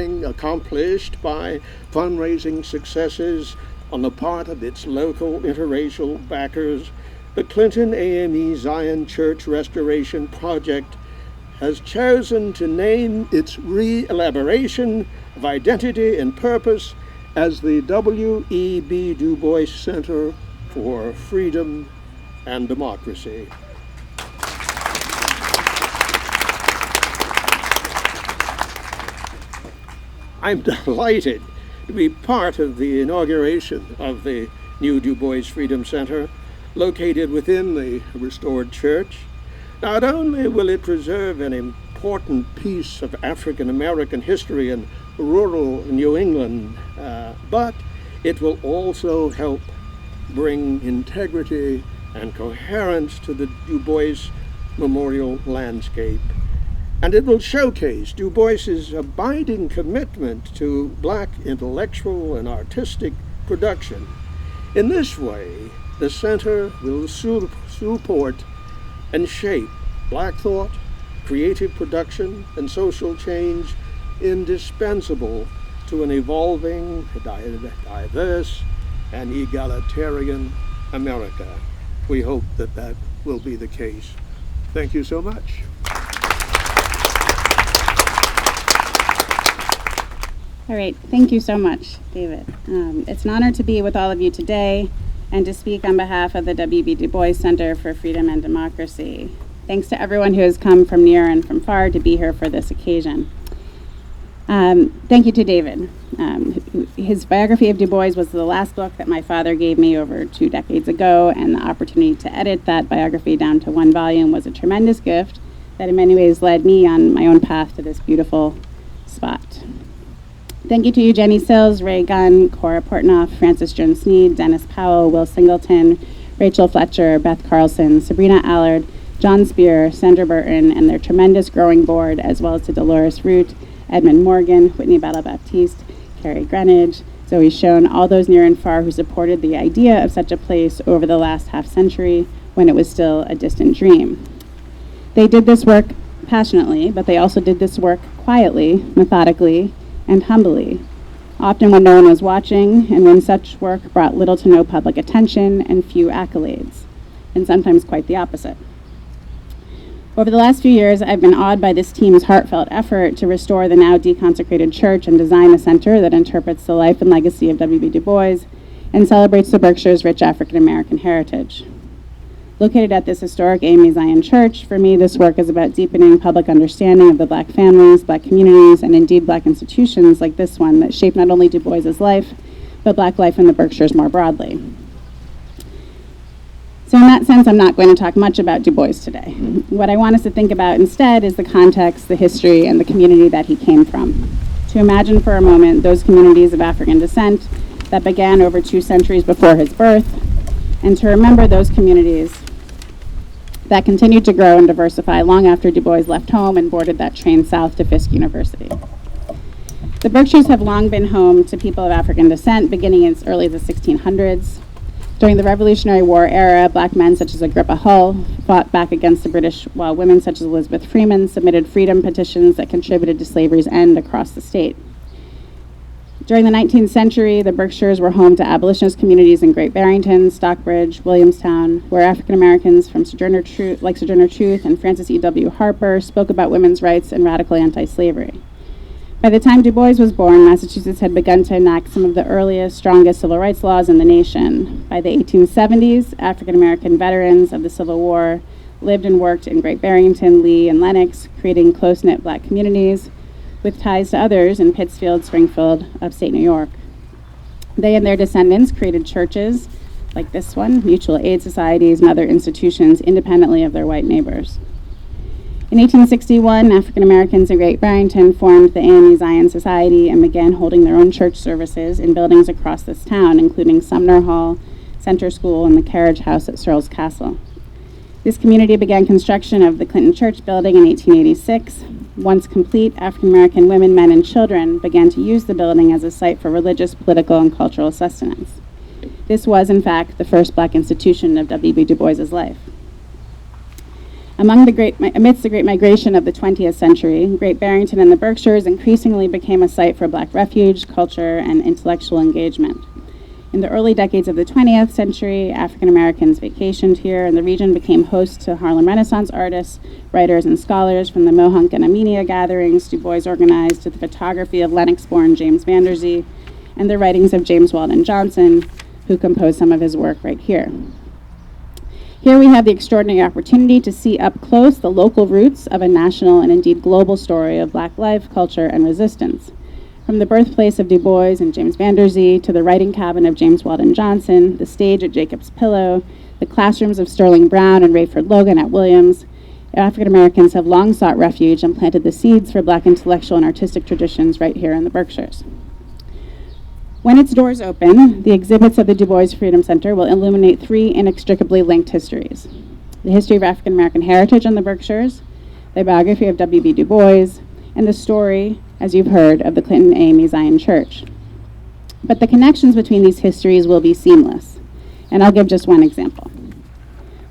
accomplished by fundraising successes on the part of its local interracial backers, the Clinton A.M.E. Zion Church Restoration Project has chosen to name its re-elaboration of identity and purpose as the W.E.B. Du Bois Center for Freedom and Democracy. I'm delighted to be part of the inauguration of the new Du Bois Freedom Center, located within the restored church. Not only will it preserve an important piece of African American history in rural New England, but it will also help bring integrity and coherence to the Du Bois Memorial landscape. And it will showcase Du Bois's abiding commitment to Black intellectual and artistic production. In this way, the center will support and shape Black thought, creative production, and social change indispensable to an evolving, diverse, and egalitarian America. We hope that that will be the case. Thank you so much. All right, thank you so much, David. It's an honor to be with all of you today and to speak on behalf of the W.E.B. Du Bois Center for Freedom and Democracy. Thanks to everyone who has come from near and from far to be here for this occasion. Thank you to David. His biography of Du Bois was the last book that my father gave me over 2 decades ago, and the opportunity to edit that biography down to 1 volume was a tremendous gift that in many ways led me on my own path to this beautiful spot. Thank you to Eugenie Sills, Wray Gunn, Cora Portnoff, Frances Jones-Sneed, Dennis Powell, Will Singleton, Rachel Fletcher, Beth Carlson, Sabrina Allard, John Spear, Sandra Burton, and their tremendous growing board, as well as to Dolores Root, Edmund Morgan, Whitney Bella-Baptiste, Carrie Greenidge, Zoe Schoen, all those near and far who supported the idea of such a place over the last half-century when it was still a distant dream. They did this work passionately, but they also did this work quietly, methodically, and humbly, often when no one was watching, and when such work brought little to no public attention and few accolades, and sometimes quite the opposite. Over the last few years, I've been awed by this team's heartfelt effort to restore the now deconsecrated church and design a center that interprets the life and legacy of W.E.B. Du Bois and celebrates the Berkshire's rich African American heritage. Located at this historic A.M.E. Zion Church, for me, this work is about deepening public understanding of the Black families, Black communities, and indeed Black institutions like this one that shaped not only Du Bois's life, but Black life in the Berkshires more broadly. So in that sense, I'm not going to talk much about Du Bois today. What I want us to think about instead is the context, the history, and the community that he came from. To imagine for a moment those communities of African descent that began over 2 centuries before his birth, and to remember those communities that continued to grow and diversify long after Du Bois left home and boarded that train south to Fisk University. The Berkshires have long been home to people of African descent, beginning as early as the 1600s. During the Revolutionary War era, Black men such as Agrippa Hull fought back against the British, while women such as Elizabeth Freeman submitted freedom petitions that contributed to slavery's end across the state. During the 19th century, the Berkshires were home to abolitionist communities in Great Barrington, Stockbridge, Williamstown, where African Americans from Sojourner Truth and Francis E.W. Harper spoke about women's rights and radical anti-slavery. By the time Du Bois was born, Massachusetts had begun to enact some of the earliest, strongest civil rights laws in the nation. By the 1870s, African American veterans of the Civil War lived and worked in Great Barrington, Lee, and Lenox, creating close-knit Black communities with ties to others in Pittsfield, Springfield, upstate New York. They and their descendants created churches like this one, mutual aid societies, and other institutions independently of their white neighbors. In 1861, African Americans in Great Barrington formed the A.M.E. Zion Society and began holding their own church services in buildings across this town, including Sumner Hall, Center School, and the Carriage House at Searles Castle. This community began construction of the Clinton Church building in 1886. Once complete, African American women, men, and children began to use the building as a site for religious, political, and cultural sustenance. This was, in fact, the first Black institution of W.E.B. Du Bois's life. Amidst the Great Migration of the 20th century, Great Barrington and the Berkshires increasingly became a site for Black refuge, culture, and intellectual engagement. In the early decades of the 20th century, African Americans vacationed here, and the region became host to Harlem Renaissance artists, writers, and scholars. From the Mohunk and Amenia gatherings Du Bois organized to the photography of Lennox-born James Vanderzee and the writings of James Weldon Johnson, who composed some of his work right here. Here we have the extraordinary opportunity to see up close the local roots of a national and indeed global story of Black life, culture, and resistance. From the birthplace of Du Bois and James Vanderzee to the writing cabin of James Weldon Johnson, the stage at Jacob's Pillow, the classrooms of Sterling Brown and Rayford Logan at Williams, African Americans have long sought refuge and planted the seeds for Black intellectual and artistic traditions right here in the Berkshires. When its doors open, the exhibits of the Du Bois Freedom Center will illuminate three inextricably linked histories: the history of African American heritage in the Berkshires, the biography of W.E.B. Du Bois, and the story, as you've heard, of the Clinton A.M.E. Zion Church. But the connections between these histories will be seamless, and I'll give just one example.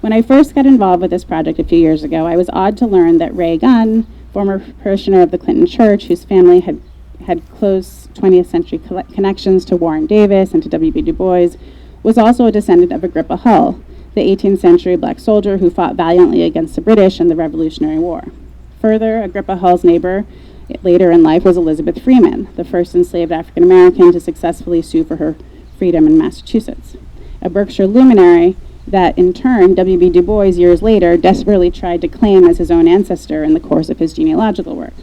When I first got involved with this project a few years ago, I was awed to learn that Wray Gunn, former parishioner of the Clinton Church, whose family had close 20th century connections to Warren Davis and to W.B. Du Bois, was also a descendant of Agrippa Hull, the 18th century Black soldier who fought valiantly against the British in the Revolutionary War. Further, Agrippa Hull's neighbor later in life was Elizabeth Freeman, the first enslaved African American to successfully sue for her freedom in Massachusetts, a Berkshire luminary that in turn W.B. Du Bois years later desperately tried to claim as his own ancestor in the course of his genealogical work.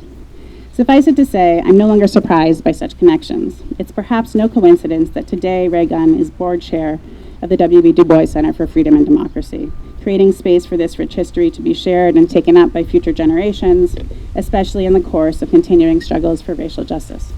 Suffice it to say, I'm no longer surprised by such connections. It's perhaps no coincidence that today Wray Gunn is board chair of the W.E.B. Du Bois Center for Freedom and Democracy, creating space for this rich history to be shared and taken up by future generations, especially in the course of continuing struggles for racial justice.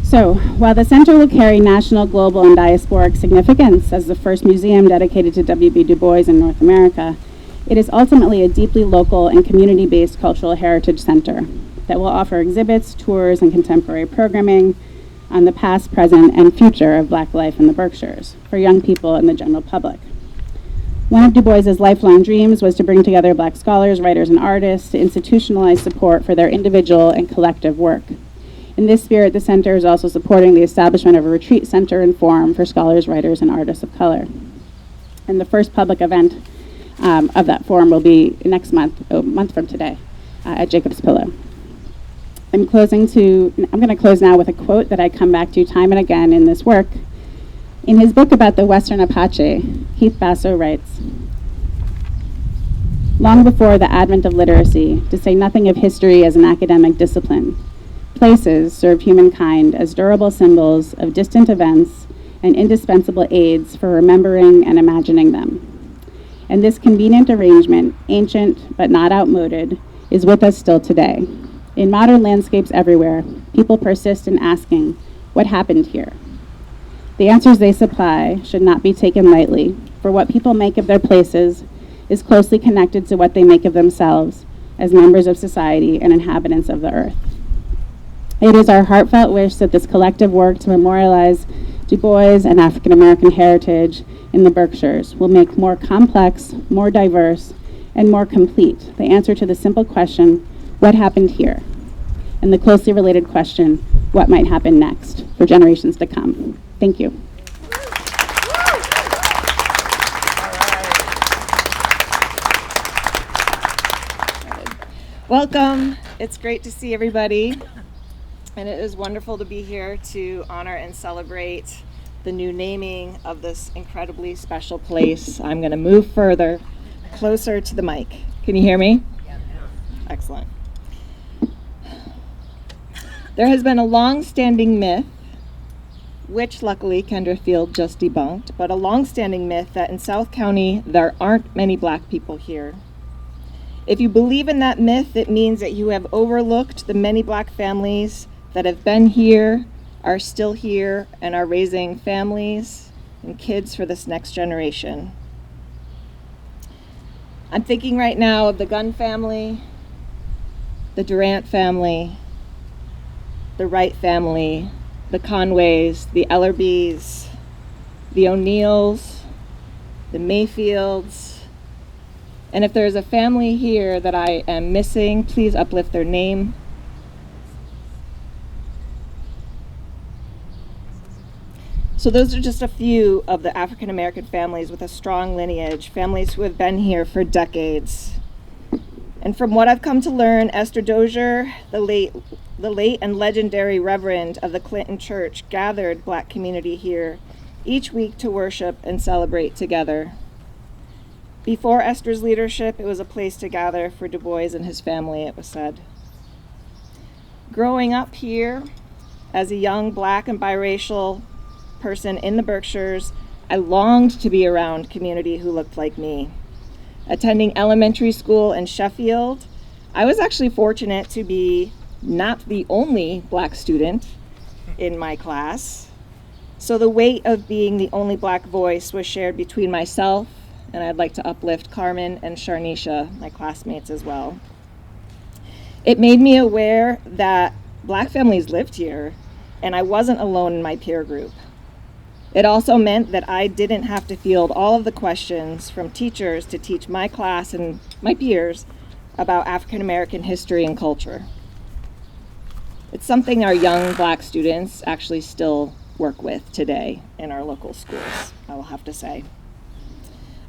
So, while the center will carry national, global, and diasporic significance as the first museum dedicated to W.B. Du Bois in North America, it is ultimately a deeply local and community-based cultural heritage center that will offer exhibits, tours, and contemporary programming on the past, present, and future of Black life in the Berkshires for young people and the general public. One of Du Bois's lifelong dreams was to bring together Black scholars, writers, and artists to institutionalize support for their individual and collective work. In this spirit, the center is also supporting the establishment of a retreat center and forum for scholars, writers, and artists of color. And the first public event of that forum will be next month, a month from today, at Jacob's Pillow. I'm going to close now with a quote that I come back to time and again in this work. In his book about the Western Apache, Keith Basso writes, "Long before the advent of literacy, to say nothing of history as an academic discipline, places served humankind as durable symbols of distant events and indispensable aids for remembering and imagining them. And this convenient arrangement, ancient but not outmoded, is with us still today. In modern landscapes everywhere, people persist in asking, what happened here? The answers they supply should not be taken lightly, for what people make of their places is closely connected to what they make of themselves as members of society and inhabitants of the earth. It is our heartfelt wish that this collective work to memorialize Du Bois and African American heritage in the Berkshires will make more complex, more diverse, and more complete the answer to the simple question, what happened here? And the closely related question, what might happen next for generations to come? Thank you. Welcome. It's great to see everybody. And it is wonderful to be here to honor and celebrate the new naming of this incredibly special place. I'm going to move further, closer to the mic. Can you hear me? Yeah. Excellent. There has been a long-standing myth, which luckily Kendra Field just debunked, but a long-standing myth that in South County there aren't many Black people here. If you believe in that myth, it means that you have overlooked the many Black families that have been here, are still here, and are raising families and kids for this next generation. I'm thinking right now of the Gunn family, the Durant family, the Wright family, the Conways, the Ellerbys, the O'Neills, the Mayfields, And if there's a family here that I am missing, please uplift their name. So those are just a few of the African American families with a strong lineage, families who have been here for decades. And from what I've come to learn, Esther Dozier, the late and legendary reverend of the Clinton Church, gathered Black community here each week to worship and celebrate together. Before Esther's leadership, it was a place to gather for Du Bois and his family, it was said. Growing up here as a young Black and biracial person in the Berkshires, I longed to be around community who looked like me. Attending elementary school in Sheffield, I was actually fortunate to be not the only Black student in my class. So the weight of being the only Black voice was shared between myself, and I'd like to uplift Carmen and Sharnisha, my classmates as well. It made me aware that Black families lived here, and I wasn't alone in my peer group. It also meant that I didn't have to field all of the questions from teachers to teach my class and my peers about African American history and culture. It's something our young Black students actually still work with today in our local schools, I will have to say.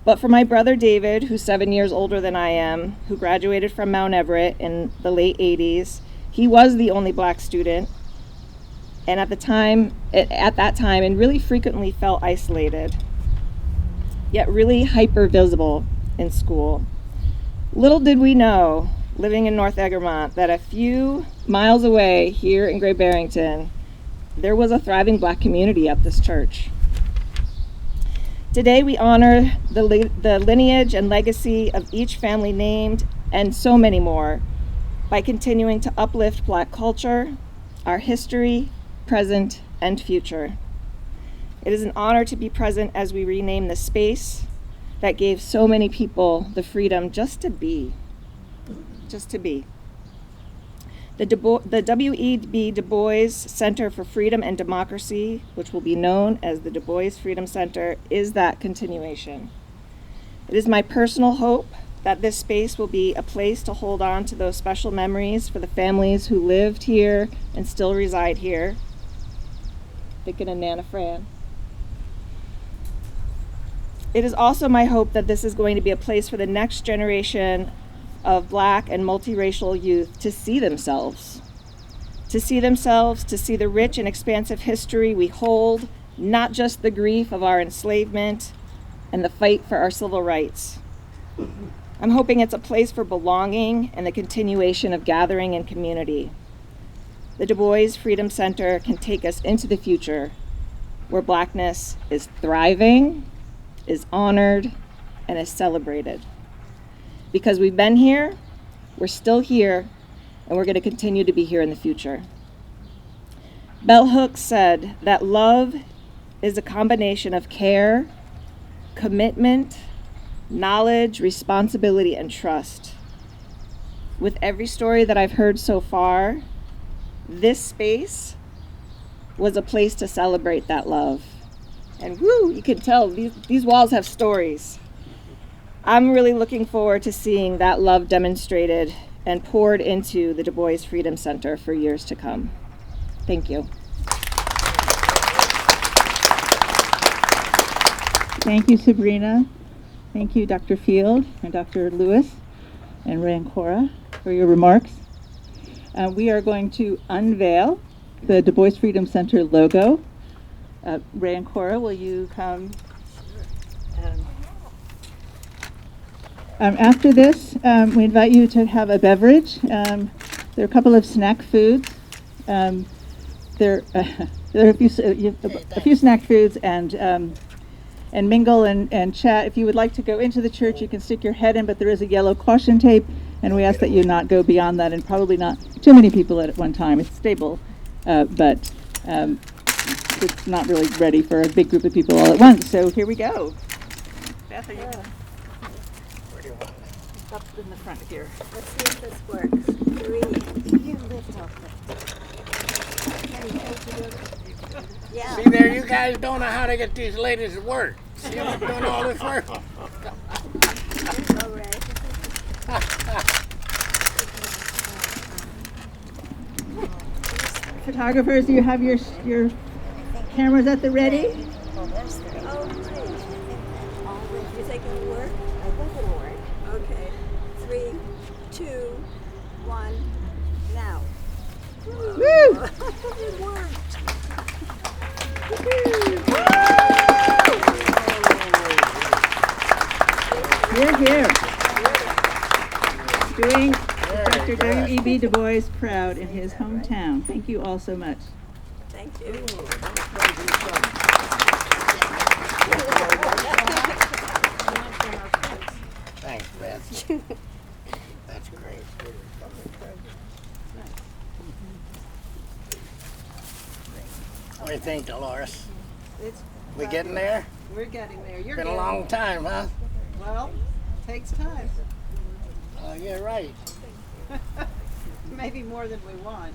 But for my brother David, who's 7 years older than I am, who graduated from Mount Everett in the late 80s, he was the only Black student, and at that time, and really frequently felt isolated, yet really hyper visible in school. Little did we know, living in North Egremont, that a few miles away here in Great Barrington, there was a thriving Black community at this church. Today we honor the lineage and legacy of each family named, and so many more, by continuing to uplift Black culture, our history, present, and future. It is an honor to be present as we rename the space that gave so many people the freedom just to be. The W.E.B. Du Bois Center for Freedom and Democracy, which will be known as the Du Bois Freedom Center, is that continuation. It is my personal hope that this space will be a place to hold on to those special memories for the families who lived here and still reside here. Thinking of Nana Fran. It is also my hope that this is going to be a place for the next generation of Black and multiracial youth to see themselves, to see the rich and expansive history we hold, not just the grief of our enslavement and the fight for our civil rights. I'm hoping it's a place for belonging and the continuation of gathering and community. The Du Bois Freedom Center can take us into the future where Blackness is thriving, is honored, and is celebrated. Because we've been here, we're still here, and we're going to continue to be here in the future. Bell Hooks said that love is a combination of care, commitment, knowledge, responsibility, and trust. With every story that I've heard so far, this space was a place to celebrate that love. And woo, you can tell these walls have stories. I'm really looking forward to seeing that love demonstrated and poured into the Du Bois Freedom Center for years to come. Thank you. Thank you, Sabrina. Thank you, Dr. Field and Dr. Lewis and Ray and Cora for your remarks. We are going to unveil the Du Bois Freedom Center logo. Ray and Cora, will you come? After this, we invite you to have a beverage. There are a couple of snack foods. There are a few snack foods and mingle and chat. If you would like to go into the church, you can stick your head in, but there is a yellow caution tape, and we ask that you not go beyond that, and probably not too many people at one time. It's stable, but it's not really ready for a big group of people all at once. So here we go. Beth, are you where do you want it? Up in the front here. Let's see if this works. 3, you lift up. Yeah. See there, you guys don't know how to get these ladies to work. See them doing all this work. All right. Photographers, do you have your cameras at the ready? Oh, please. You think it'll work? I think it'll work. Okay. 3, 2, 1, now. Woo! It worked. You're here. Doing Dr. W.E.B. Du Bois proud in his hometown. Thank you all so much. Thank you. Thanks, Beth. That's great. What do you think, Dolores? We getting there? We're getting there. You're Been a getting long time, huh? Well, takes time. Oh, you're right. Maybe more than we want.